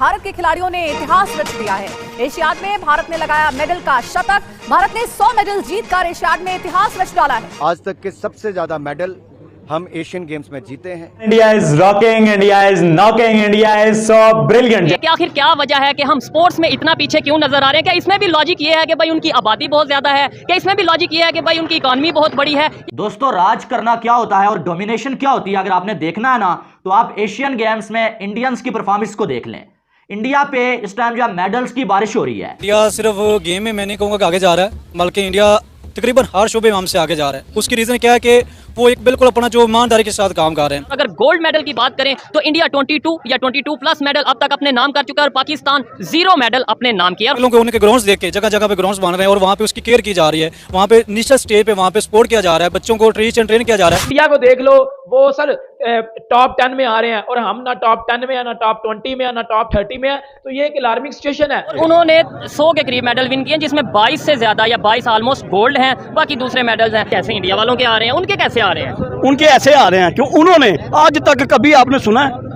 भारत के खिलाड़ियों ने इतिहास रच दिया है। एशियाड में भारत ने लगाया मेडल का शतक। भारत ने 100 मेडल जीतकर एशियाड में इतिहास रच डाला है। आज तक के सबसे ज्यादा मेडल हम एशियन गेम्स में जीते हैं। India is rocking, India is knocking, India is so brilliant. आखिर क्या वजह है कि हम स्पोर्ट्स में इतना पीछे क्यों नजर आ रहे हैं? क्या इसमें भी लॉजिक ये है कि भाई उनकी आबादी बहुत ज्यादा है? क्या इसमें भी लॉजिक ये है कि भाई उनकी इकोनॉमी बहुत बड़ी है? दोस्तों, राज करना क्या होता है और डोमिनेशन क्या होती है, अगर आपने देखना है ना, तो आप एशियन गेम्स में इंडियंस की परफॉर्मेंस को देख लें। इंडिया पे इस टाइम जो मेडल्स की बारिश हो रही है। इंडिया सिर्फ गेम में मैं नहीं कहूँगा कि आगे जा रहा है, बल्कि इंडिया तकरीबन हर शोबे में हमसे आगे जा रहा है। उसकी रीज़न क्या है कि वो एक बिल्कुल अपना जो ईमानदारी के साथ काम कर रहे हैं। अगर गोल्ड मेडल की बात करें तो इंडिया 22 या 22 प्लस मेडल अब तक अपने नाम कर चुका है और पाकिस्तान 0 मेडल अपने नाम किया। उनके ग्राउंड्स देख के जगह जगह पे ग्राउंड्स बन रहे हैं और वहाँ पे उसकी केयर की जा रही है। वहाँ पे नेशनल स्टेज पे वहाँ पे सपोर्ट किया जा रहा है, बच्चों को टीच एंड ट्रेन किया जा रहा है। इंडिया को देख लो, वो सर टॉप 10 में आ रहे हैं और हम ना टॉप 10 में है, ना टॉप 20 में है, ना टॉप 30 में है। तो ये एक अलार्मिंग सिचुएशन है। उन्होंने 100 के करीब मेडल विन किए, जिसमें 22 से ज्यादा या 22 ऑलमोस्ट गोल्ड हैं, बाकी दूसरे मेडल्स हैं। कैसे इंडिया वालों के आ रहे हैं, उनके कैसे आ रहे हैं? उनके ऐसे आ रहे हैं क्यों? उन्होंने आज तक कभी आपने सुना है?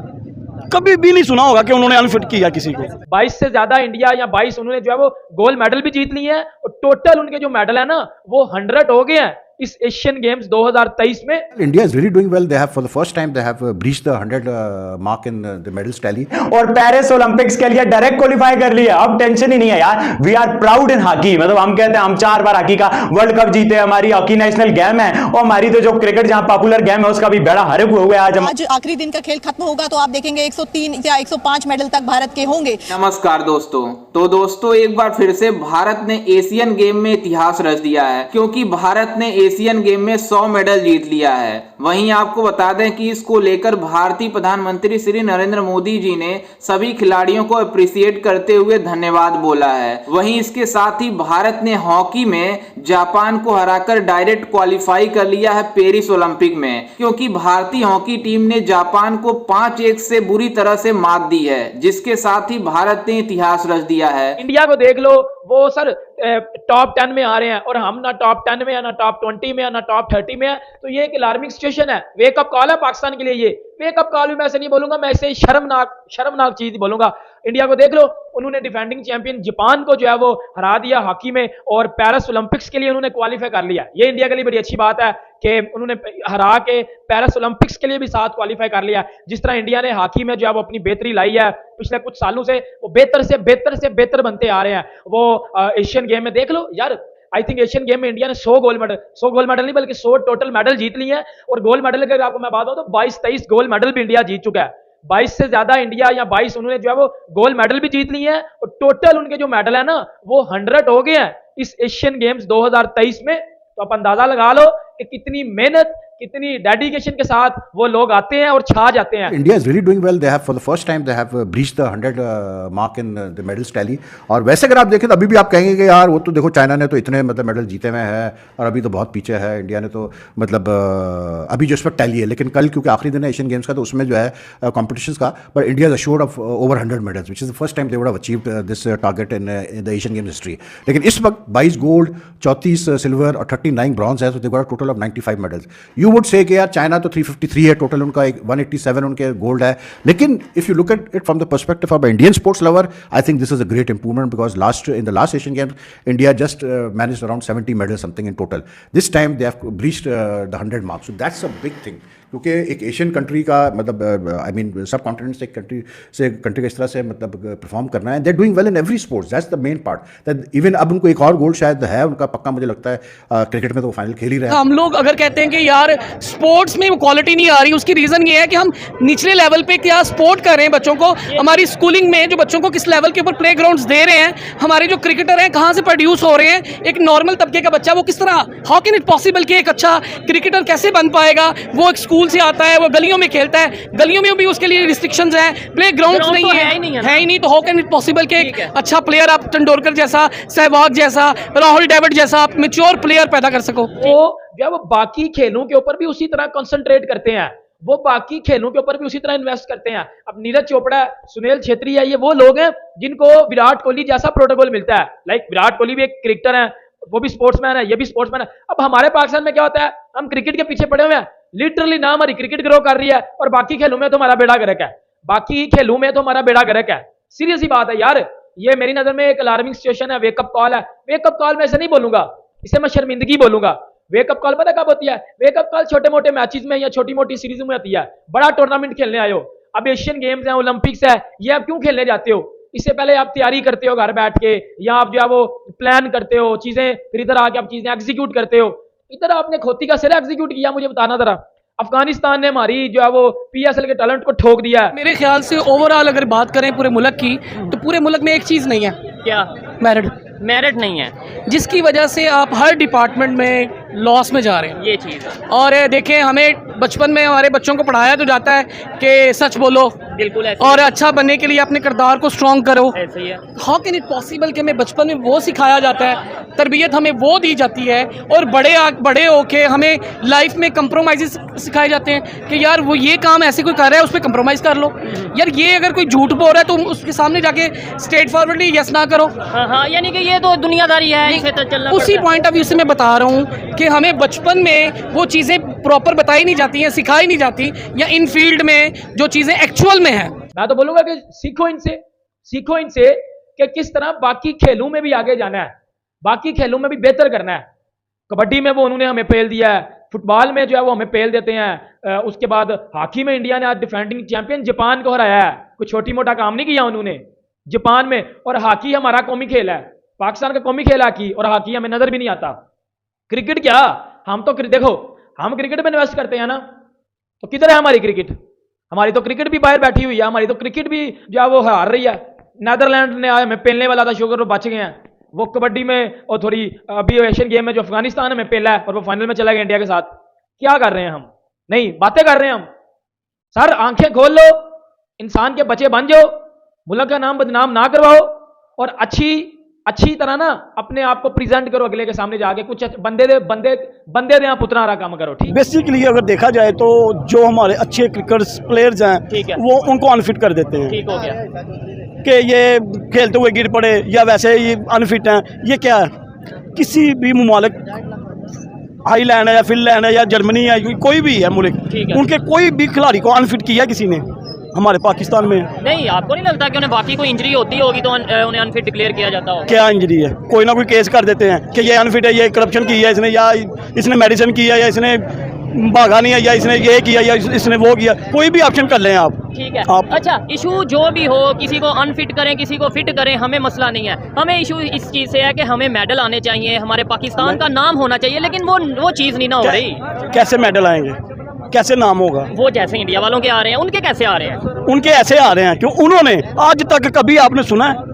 कभी भी नहीं सुना होगा कि उन्होंने अनफिट किया किसी को। 22 से ज्यादा इंडिया या 22 उन्होंने जो है वो गोल्ड मेडल भी जीत लिए हैं और टोटल उनके जो मेडल है ना वो 100 हो गए हैं इस एशियन गेम्स 2023 में। India is really doing well. They have for the first time they have breached the 100 mark in the medals tally. और पेरिस ओलंपिक्स के लिए डायरेक्ट क्वालिफाई कर लिया। अब टेंशन ही नहीं है यार। We are proud in hockey. मतलब हम कहते हैं हम 4 बार हॉकी का वर्ल्ड कप जीते, हमारी हॉकी नेशनल गेम है। और हमारी तो जो क्रिकेट जहां पॉपुलर गेम है उसका भी बेड़ा हरक हुआ है। आज आखिरी दिन का खेल खत्म होगा तो आप देखेंगे 103 या 105 मेडल तक भारत के होंगे। नमस्कार दोस्तों। तो दोस्तों, एक बार फिर से भारत ने एशियन गेम में इतिहास रच दिया है, क्योंकि भारत ने एशियन गेम में 100 मेडल जीत लिया है। वहीं आपको बता दें कि इसको लेकर भारतीय प्रधानमंत्री श्री नरेंद्र मोदी जी ने सभी खिलाड़ियों को अप्रिशिएट करते हुए धन्यवाद बोला है। वहीं इसके साथ ही भारत ने हॉकी में जापान को हराकर डायरेक्ट क्वालिफाई कर लिया है पेरिस ओलंपिक में, क्योंकि भारतीय हॉकी टीम ने जापान को 5-1 से बुरी तरह से मात दी है, जिसके साथ ही भारत ने इतिहास रच दिया है। इंडिया को देख लो, वो सर टॉप 10 में आ रहे हैं और हम ना टॉप 10 में है, ना टॉप 20 में है, ना टॉप 30 में है। तो ये एक अलार्मिंग सिचुएशन है। वेकअप कॉल है पाकिस्तान के लिए। ये वेकअप कॉल भी मैं ऐसे नहीं बोलूंगा, मैं ऐसे शर्मनाक चीज बोलूंगा। इंडिया को देख लो, उन्होंने डिफेंडिंग चैंपियन जापान को जो है वो हरा दिया हॉकी में और पेरिस ओलंपिक्स के लिए उन्होंने क्वालिफाई कर लिया। ये इंडिया के लिए बड़ी अच्छी बात है कि उन्होंने हरा के पेरिस ओलंपिक्स के लिए भी साथ क्वालिफाई कर लिया। जिस तरह इंडिया ने हॉकी में जो है वो अपनी बेहतरी लाई है पिछले कुछ सालों से, वो बेहतर से बेहतर बनते आ रहे हैं। वो एशियन गेम में देख लो यार, आई थिंक एशियन गेम में इंडिया ने 100 गोल्ड मेडल नहीं बल्कि 100 टोटल मेडल जीत लिए हैं। और गोल्ड मेडल अगर आपको मैं बात बताऊं तो 22-23 गोल्ड मेडल भी इंडिया जीत चुका है। 22 से ज्यादा इंडिया या 22 उन्होंने जो है वो गोल्ड मेडल भी जीत लिए हैं और टोटल उनके जो मेडल है ना वो 100 हो गए हैं इस एशियन गेम्स 2023 में। तो आप अंदाजा लगा लो कि कितनी मेहनत, कितनी डेडिकेशन के साथ वो लोग आते हैं और छा जाते हैं। India is really doing well. They have for the first time they have breached the 100 mark in the medals tally. और वैसे अगर आप देखें तो अभी भी आप कहेंगे कि यार वो तो देखो चाइना ने तो इतने मतलब मेडल जीते हुए हैं और अभी तो बहुत पीछे है इंडिया ने, तो मतलब अभी जो इस वक्त टैली है। लेकिन कल क्योंकि आखिरी दिन है एशियन गेम्स का, तो उसमें जो है कॉम्पिटिशंस का, but India is assured of over 100 medals, which is the first time they would have achieved this target in the Asian games history. लेकिन इस वक्त 22 गोल्ड, 34 सिल्वर और 39 ब्रॉन्ज है, तो they got a total of 95 medals. You would say कि यार China तो 353 है टोटल उनका, 187 उनके गोल्ड है। लेकिन if you look at it from the perspective of Indian sports lover, I think this is a great improvement, because in the last Asian games India just managed around 70 medal something in total. This time they have breached the 100 mark, so that's a big thing. क्योंकि एक Asian country का मतलब I mean सब continent से country का इस तरह से मतलब परफॉर्म करना है, they are doing well in every sports, that's the main part. That even अब उनको एक और गोल्ड शायद है उनका पक्का, मुझे लगता है क्रिकेट में तो वो फाइनल खेल ही रहे हैं। हम लोग अगर कहते हैं कि यार स्पोर्ट्स में क्वालिटी नहीं आ रही, उसकी रीज़न ये है कि हम निचले लेवल पे क्या सपोर्ट कर रहे हैं बच्चों को। हमारी स्कूलिंग में जो बच्चों को किस लेवल के ऊपर प्ले ग्राउंड्स दे रहे हैं, हमारे जो क्रिकेटर हैं कहाँ से प्रोड्यूस हो रहे हैं, एक नॉर्मल तबके का बच्चा वो किस तरह, हाउ कैन इट पॉसिबल कि एक अच्छा क्रिकेटर कैसे बन पाएगा? वो एक स्कूल से आता है, वो गलियों में खेलता है, गलियों में भी उसके लिए रिस्ट्रिक्शंस हैं, प्ले ग्राउंड्स नहीं है ही नहीं, तो हाउ कैन इट पॉसिबल कि एक अच्छा प्लेयर आप तेंदुलकर जैसा, सहवाग जैसा, राहुल डेविड जैसा आप मैच्योर प्लेयर पैदा कर सको? वो जो है वो बाकी खेलों के ऊपर भी उसी तरह कंसंट्रेट करते हैं, वो बाकी खेलों के ऊपर भी उसी तरह इन्वेस्ट करते हैं। अब नीरज चोपड़ा, सुनील छेत्री है, ये वो लोग हैं जिनको विराट कोहली जैसा प्रोटोकॉल मिलता है। लाइक विराट कोहली भी एक क्रिकेटर है, वो भी स्पोर्ट्समैन है, ये भी स्पोर्ट्समैन है। अब हमारे पाकिस्तान में क्या होता है, हम क्रिकेट के पीछे पड़े हुए हैं, लिटरली ना हमारी क्रिकेट ग्रो कर रही है और बाकी खेलों में तो हमारा बेड़ा गर्क है, बाकी खेलों में तो हमारा बेड़ा गर्क है। सीरियस ही बात है यार, ये मेरी नजर में एक अलार्मिंग सिचुएशन है, वेकअप कॉल है। वेकअप कॉल में ऐसे नहीं बोलूंगा, इसे मैं शर्मिंदगी बोलूंगा। वेकअप कॉल पता कब होती है? वेकअप कॉल छोटे मोटे मैचेस में या छोटी मोटी सीरीज में होती है। बड़ा टूर्नामेंट खेलने आए हो, अब एशियन गेम्स है, ओलंपिक्स है, ये आप क्यों खेलने जाते हो? इससे पहले आप तैयारी करते हो घर बैठ के, या आप जो है वो प्लान करते हो चीजें, फिर इधर आके आप चीजें एग्जीक्यूट करते हो। इधर आपने खोती का सिरा एग्जीक्यूट किया, मुझे बताना जरा। अफगानिस्तान ने हमारी जो है वो पीएसएल के टैलेंट को ठोक दिया है। मेरे ख्याल से ओवरऑल अगर बात करें पूरे मुल्क की, तो पूरे मुल्क में एक चीज़ नहीं है। क्या? मेरिट नहीं है, जिसकी वजह से आप हर डिपार्टमेंट में लॉस में जा रहे हैं। ये चीज़ है। और देखें, हमें बचपन में हमारे बच्चों को पढ़ाया तो जाता है कि सच बोलो, बिल्कुल ऐसे और अच्छा बनने के लिए अपने किरदार को स्ट्रॉन्ग करो। ऐसे ही है। हाउ कैन इट पॉसिबल कि हमें बचपन में वो सिखाया जाता है, तरबियत हमें वो दी जाती है, और बड़े होके हमें लाइफ में कंप्रोमाइज़ सिखाए जाते हैं कि यार वो ये काम ऐसे कोई कर रहा है, उस पर कंप्रोमाइज़ कर लो। यार ये अगर कोई झूठ बोल रहा है तो उसके सामने जाके स्ट्रेट फॉरवर्डली यस ना करो। हाँ, यानी कि ये तो दुनियादारी है, इसे तो चलना उसी पॉइंट ऑफ व्यू से मैं बता रहा हूँ कि हमें बचपन में वो चीज़ें प्रॉपर बताई नहीं जाती हैं, सिखाई नहीं जाती, या इन फील्ड में जो चीज़ें एक्चुअल में हैं। मैं तो बोलूंगा कि सीखो इनसे कि किस तरह बाकी खेलों में भी आगे जाना है, बाकी खेलों में भी बेहतर करना है। कबड्डी में वो उन्होंने हमें पेल दिया है, फुटबॉल में जो है वो हमें पेल देते हैं। उसके बाद हॉकी में इंडिया ने आज डिफेंडिंग चैंपियन जापान को हराया है। कोई छोटी मोटा काम नहीं किया उन्होंने जापान में। और हॉकी हमारा कौमी खेल है, पाकिस्तान का कौमी खेल हॉकी, और हॉकी हमें नजर भी नहीं आता। क्रिकेट क्या, हम तो देखो, हम क्रिकेट में इन्वेस्ट करते हैं ना, तो किधर है हमारी क्रिकेट? हमारी तो क्रिकेट भी बाहर बैठी हुई है, हमारी तो क्रिकेट भी जो है वो हार रही है। नीदरलैंड ने आज हमें पेलने वाला था, शुगर वो बच गए हैं। वो कबड्डी में और थोड़ी अभी एशियन गेम में जो अफगानिस्तान हमें पेला है और वो फाइनल में चला गया इंडिया के साथ। क्या कर रहे हैं हम? नहीं, बातें कर रहे हैं हम। सर आंखें खोल लो, इंसान के बच्चे बन जाओ, मुल्क का नाम बदनाम ना करवाओ, और अच्छी तरह ना अपने आप को प्रेजेंट करो अगले के सामने जाके। कुछ बंदे दे आप उतना रहा काम करो। ठीक, बेसिकली अगर देखा जाए तो जो हमारे अच्छे क्रिकेट प्लेयर्स हैं, ठीक है, वो उनको अनफिट कर देते हैं। ठीक हो गया कि ये खेलते हुए गिर पड़े या वैसे ये अनफिट हैं। ये क्या है, किसी भी मुमालिक, आयरलैंड है या फिनलैंड है या जर्मनी है, कोई भी है मुल्क, उनके कोई भी खिलाड़ी को अनफिट किया किसी ने हमारे पाकिस्तान में? नहीं, आपको नहीं लगता कि उन्हें बाकी कोई इंजरी होती होगी तो उन्हें अनफिट डिक्लेयर किया जाता होगा? क्या इंजरी है? कोई ना कोई केस कर देते हैं कि ये अनफिट है, ये करप्शन की है इसने, या इसने मेडिसिन किया, या इसने भागा नहीं है, या इसने ये किया, या इसने वो किया। कोई भी ऑप्शन कर लें आप। ठीक है आप। अच्छा, इशू जो भी हो, किसी को अनफिट करें, किसी को फिट करें, हमें मसला नहीं है। हमें इशू इस चीज़ से है कि हमें मेडल आने चाहिए, हमारे पाकिस्तान का नाम होना चाहिए, लेकिन वो चीज़ नहीं ना हो रही। कैसे मेडल आएंगे, कैसे नाम होगा? वो जैसे इंडिया वालों के आ रहे हैं, उनके कैसे आ रहे हैं? उनके ऐसे आ रहे हैं क्यों? उन्होंने आज तक कभी आपने सुना है?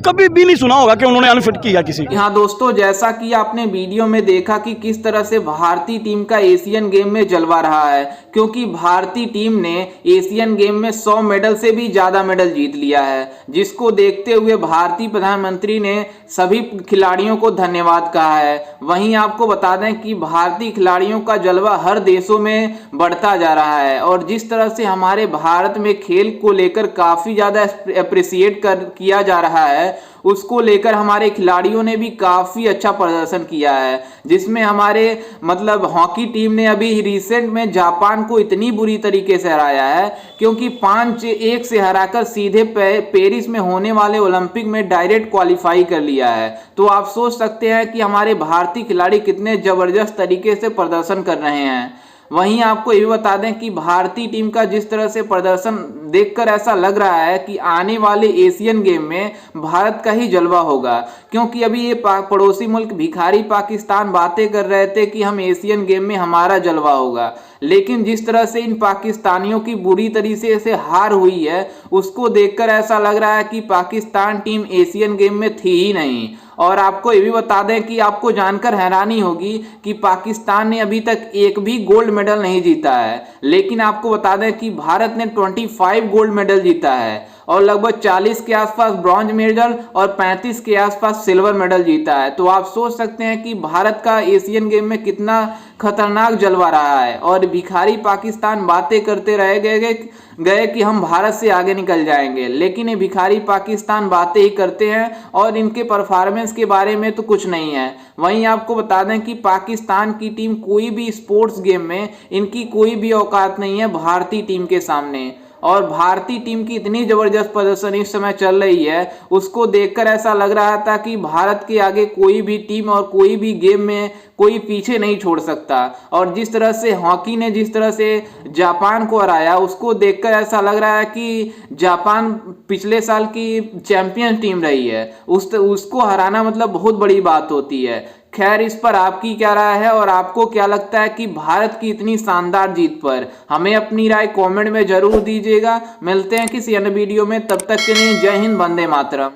कभी भी नहीं सुना होगा कि उन्होंने अनफिट किया किसी को। हाँ दोस्तों, जैसा कि आपने वीडियो में देखा कि किस तरह से भारतीय टीम का एशियन गेम में जलवा रहा है, क्योंकि भारतीय टीम ने एशियन गेम में 100 मेडल से भी ज्यादा मेडल जीत लिया है, जिसको देखते हुए भारतीय प्रधानमंत्री ने सभी खिलाड़ियों को धन्यवाद कहा है। वहीं आपको बता दें कि भारतीय खिलाड़ियों का जलवा हर देशों में बढ़ता जा रहा है, और जिस तरह से हमारे भारत में खेल को लेकर काफी ज्यादा अप्रिसिएट किया जा रहा है, उसको लेकर हमारे खिलाड़ियों ने भी काफी अच्छा प्रदर्शन किया है। जिसमें हमारे मतलब हॉकी टीम ने अभी रिसेंट में जापान को इतनी बुरी तरीके से हराया है, क्योंकि 5-1 से हराकर सीधे पेरिस में होने वाले ओलंपिक में डायरेक्ट क्वालिफाई कर लिया है। तो आप सोच सकते हैं कि हमारे भारतीय खिलाड़ी कितने जबरदस्त तरीके से प्रदर्शन कर रहे हैं। वहीं आपको ये भी बता दें कि भारतीय टीम का जिस तरह से प्रदर्शन देखकर ऐसा लग रहा है कि आने वाले एशियन गेम में भारत का ही जलवा होगा, क्योंकि अभी ये पड़ोसी मुल्क भिखारी पाकिस्तान बातें कर रहे थे कि हम एशियन गेम में हमारा जलवा होगा, लेकिन जिस तरह से इन पाकिस्तानियों की बुरी तरीके से हार हुई है, उसको देखकर ऐसा लग रहा है कि पाकिस्तान टीम एशियन गेम में थी ही नहीं। और आपको ये भी बता दें कि आपको जानकर हैरानी होगी कि पाकिस्तान ने अभी तक एक भी गोल्ड मेडल नहीं जीता है, लेकिन आपको बता दें कि भारत ने 25 गोल्ड मेडल जीता है, और लगभग 40 के आसपास ब्रॉन्ज मेडल और 35 के आसपास सिल्वर मेडल जीता है। तो आप सोच सकते हैं कि भारत का एशियन गेम में कितना खतरनाक जलवा रहा है। और भिखारी पाकिस्तान बातें करते रह गए कि हम भारत से आगे निकल जाएंगे, लेकिन ये भिखारी पाकिस्तान बातें ही करते हैं और इनके परफॉर्मेंस के बारे में तो कुछ नहीं है। वहीं आपको बता दें कि पाकिस्तान की टीम कोई भी स्पोर्ट्स गेम में इनकी कोई भी औकात नहीं है भारतीय टीम के सामने। और भारतीय टीम की इतनी जबरदस्त प्रदर्शन इस समय चल रही है, उसको देखकर ऐसा लग रहा था कि भारत के आगे कोई भी टीम और कोई भी गेम में कोई पीछे नहीं छोड़ सकता। और जिस तरह से हॉकी ने जिस तरह से जापान को हराया, उसको देखकर ऐसा लग रहा है कि जापान पिछले साल की चैंपियन टीम रही है, उसको हराना मतलब बहुत बड़ी बात होती है। खैर, इस पर आपकी क्या राय है और आपको क्या लगता है कि भारत की इतनी शानदार जीत पर? हमें अपनी राय कमेंट में जरूर दीजिएगा। मिलते हैं किसी अन्य वीडियो में, तब तक के लिए जय हिंद, वंदे मातरम।